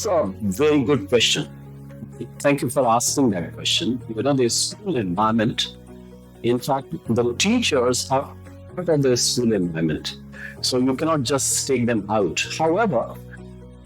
That's a very good question. Thank you for asking that question. The school environment, in fact, the teachers are part of the school environment. So you cannot just take them out. However,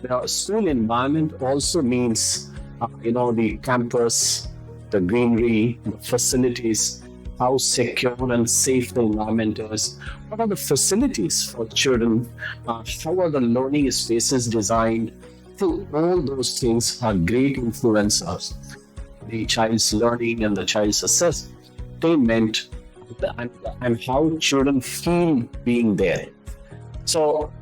the school environment also means, the campus, the greenery, the facilities, how secure and safe the environment is, what are the facilities for children, how are the learning spaces designed. So all those things are great influencers. The child's learning and the child's attainment and how children feel being there. So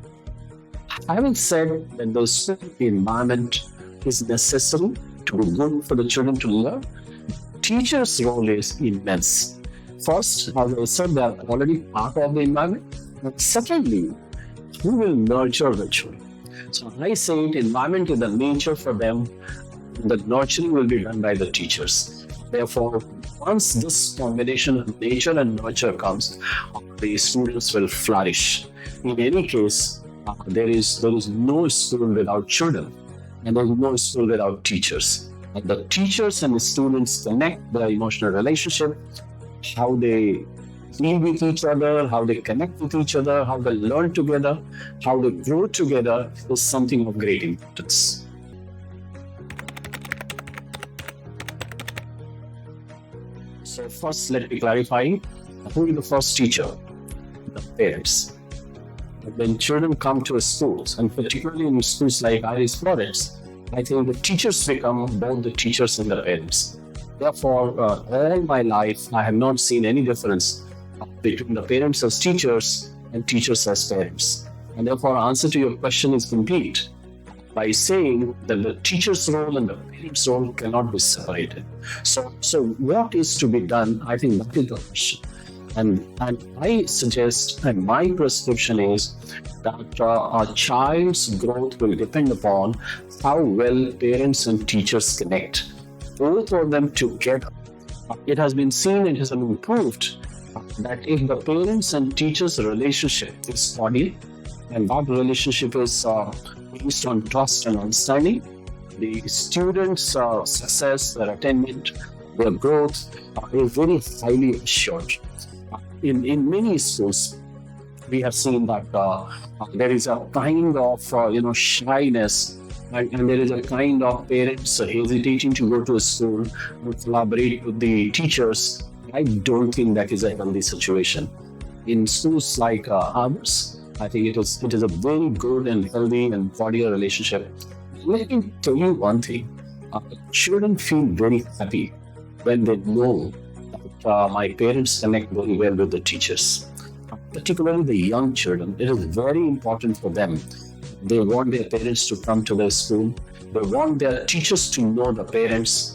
having said that the school environment is necessary to be good for the children to learn, teachers' role is immense. First, as I said, they are already part of the environment. And secondly, who will nurture the children? So I say it, environment is the nature for them. The nurturing will be done by the teachers. Therefore, once this combination of nature and nurture comes, the students will flourish. In any case, there is no school without children, and there is no school without teachers. And the teachers and the students connect their emotional relationship, how they deal with each other, how they connect with each other, how they learn together, how they grow together is something of great importance. So first, let me clarify, who is the first teacher? The parents. When children come to schools, and particularly in schools like Florets, I think the teachers become both the teachers and the parents. Therefore, all my life, I have not seen any difference between the parents as teachers and teachers as parents. And therefore, answer to your question is complete by saying that the teacher's role and the parent's role cannot be separated. So what is to be done? I think that is the question. And I suggest, and my prescription is that a child's growth will depend upon how well parents and teachers connect. Both of them together. It has been seen, it has been proved that if the parents and teachers' relationship is solid, and that relationship is based on trust and understanding, the students' success, their attainment, their growth is very highly assured. In many schools, we have seen that there is a kind of shyness, and there is a kind of parents hesitating to go to a school and collaborate with the teachers. I don't think that is a healthy situation. In schools like ours, I think it is a very good and healthy and cordial relationship. Let me tell you one thing. Children feel very happy when they know that my parents connect very well with the teachers. Particularly the young children, it is very important for them. They want their parents to come to their school. They want their teachers to know the parents.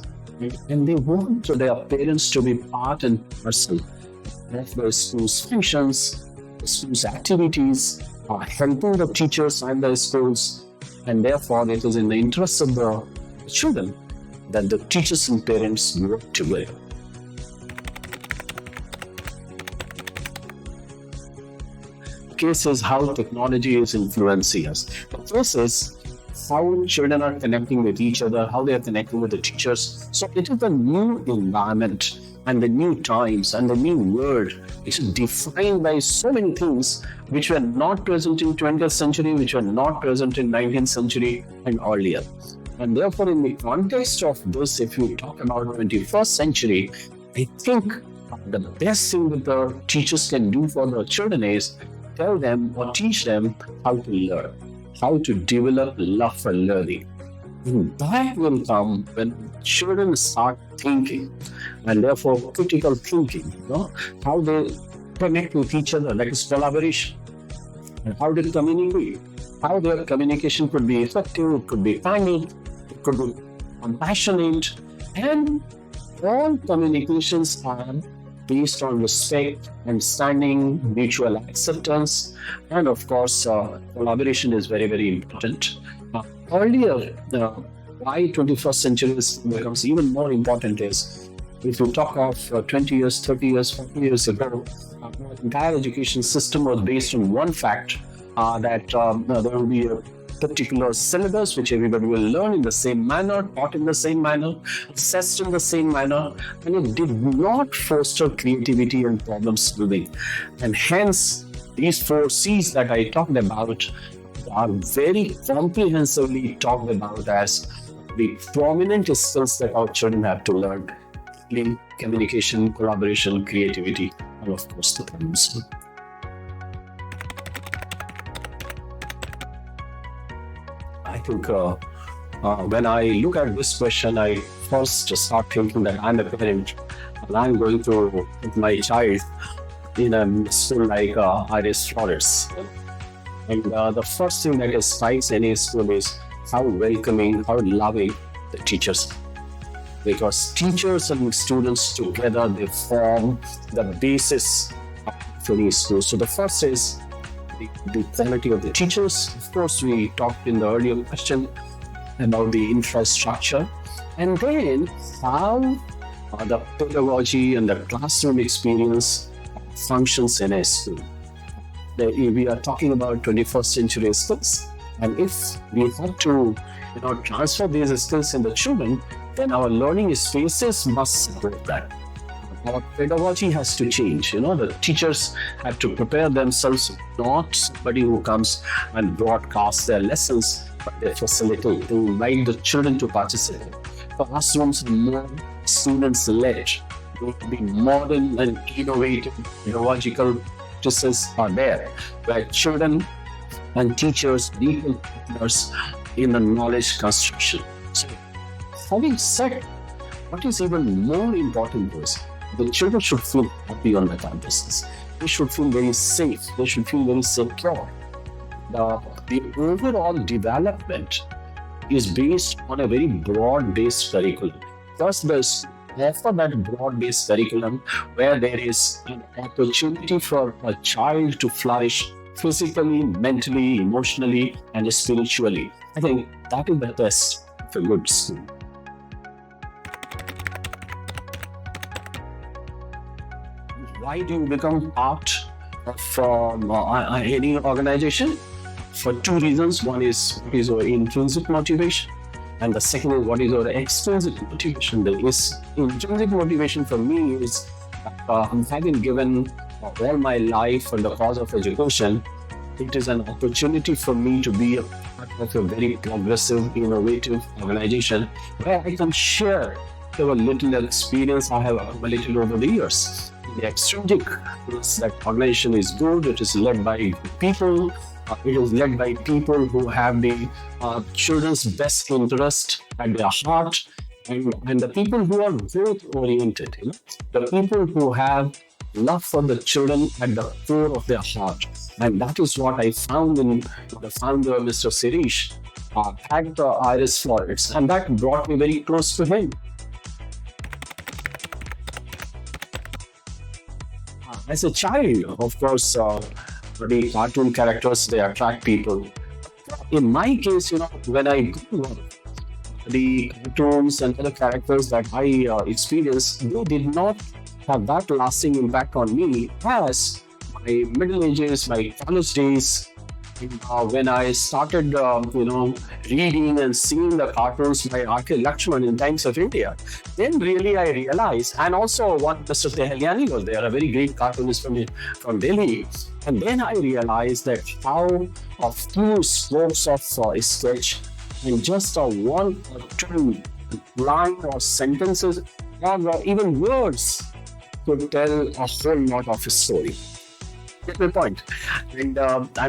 And they want their parents to be part and parcel of the school's functions, the school's activities, helping the teachers and the schools. And therefore, it is in the interest of the children that the teachers and parents work together. Case is how technology is influencing us. The first is how children are connecting with each other, how they are connecting with the teachers. So it is the new environment and the new times and the new world. It's defined by so many things which were not present in 20th century, which were not present in 19th century and earlier. And therefore, in the context of this, if you talk about 21st century, I think the best thing that the teachers can do for the children is tell them or teach them how to learn, how to develop love for learning. And that will come when children start thinking, and therefore critical thinking, how they connect with each other, like it's collaboration, and how they communicate, how their communication could be effective, it could be candid, it could be compassionate, and all communications are based on respect, understanding, mutual acceptance, and of course, collaboration is very, very important. Earlier, why 21st century becomes even more important is, if you talk of 20 years, 30 years, 40 years ago, our entire education system was based on one fact, that there will be a particular syllabus which everybody will learn in the same manner, taught in the same manner, assessed in the same manner, and it did not foster creativity and problem solving. And hence, these 4 C's that I talked about are very comprehensively talked about as the prominent skills that our children have to learn: communication, collaboration, creativity, and of course the problem solving. I think when I look at this question, I first start thinking that I'm a parent and I'm going to put my child in a school like Iris Florets. And the first thing that strikes any school is how welcoming, how loving the teachers are. Because teachers and students together, they form the basis of any school. So the first is the quality of the teachers. Of course, we talked in the earlier question about the infrastructure, and then how the pedagogy and the classroom experience functions in a school. We are talking about 21st century skills, and if we have to transfer these skills in the children, then our learning spaces must support that. Our pedagogy has to change. The teachers have to prepare themselves, not somebody who comes and broadcasts their lessons, but they facilitate, to invite the children to participate. Classrooms are more students-led. They will be modern and innovative pedagogical practices are there, where children and teachers are equal partners in the knowledge construction. So, having said, what is even more important is the children should feel happy on the campuses. They should feel very safe. They should feel very secure. The overall development is based on a very broad-based curriculum. Thus, there's offer that broad-based curriculum where there is an opportunity for a child to flourish physically, mentally, emotionally, and spiritually. I think that is the best of a good school. Why do you become part of any organization? For 2 reasons. One is what is our intrinsic motivation, and the second is what is our extrinsic motivation. The intrinsic motivation for me is having given all my life for the cause of education. It is an opportunity for me to be a part of a very progressive, innovative organization where I can share the little experience I have accumulated over the years. The extrinsic is that organization is good. It is led by people. It is led by people who have the children's best interest at their heart, and the people who are growth-oriented. The people who have love for the children at the core of their heart. And that is what I found in the founder, Mr. Sirish, at the Iris Florets, and that brought me very close to him. As a child, of course, the cartoon characters, they attract people. In my case, when I grew up, the cartoons and other characters that I experienced, they did not have that lasting impact on me as my middle ages, my college days, when I started, reading and seeing the cartoons by R.K. Lakshman in Times of India, then really I realized, and also one Mr. Teheliani was there, a very great cartoonist from Delhi, and then I realized that how a few strokes of a sketch and just a 1 or 2 line or sentences or even words could tell a whole lot of a story. Get my point. And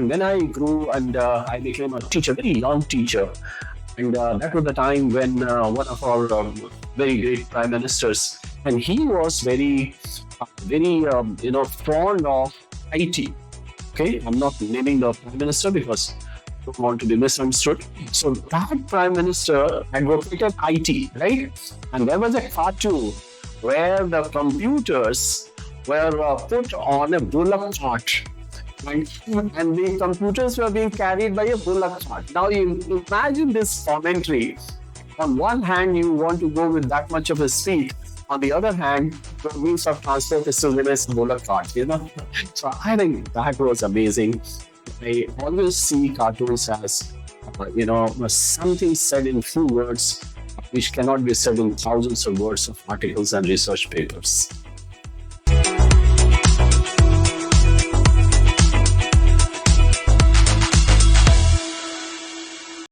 when I grew and I became a teacher, very young teacher, and that was the time when one of our very great prime ministers, and he was very fond of IT. Okay, I'm not naming the prime minister because I don't want to be misunderstood. So that prime minister advocated IT, right? And there was a cartoon where the computers were put on a bullock cart, and the computers were being carried by a bullock cart. Now you imagine this commentary. On one hand, you want to go with that much of a speed. On the other hand, the means of transport is still remains bullock cart. So I think that was amazing. I always see cartoons as something said in few words which cannot be said in thousands of words of articles and research papers.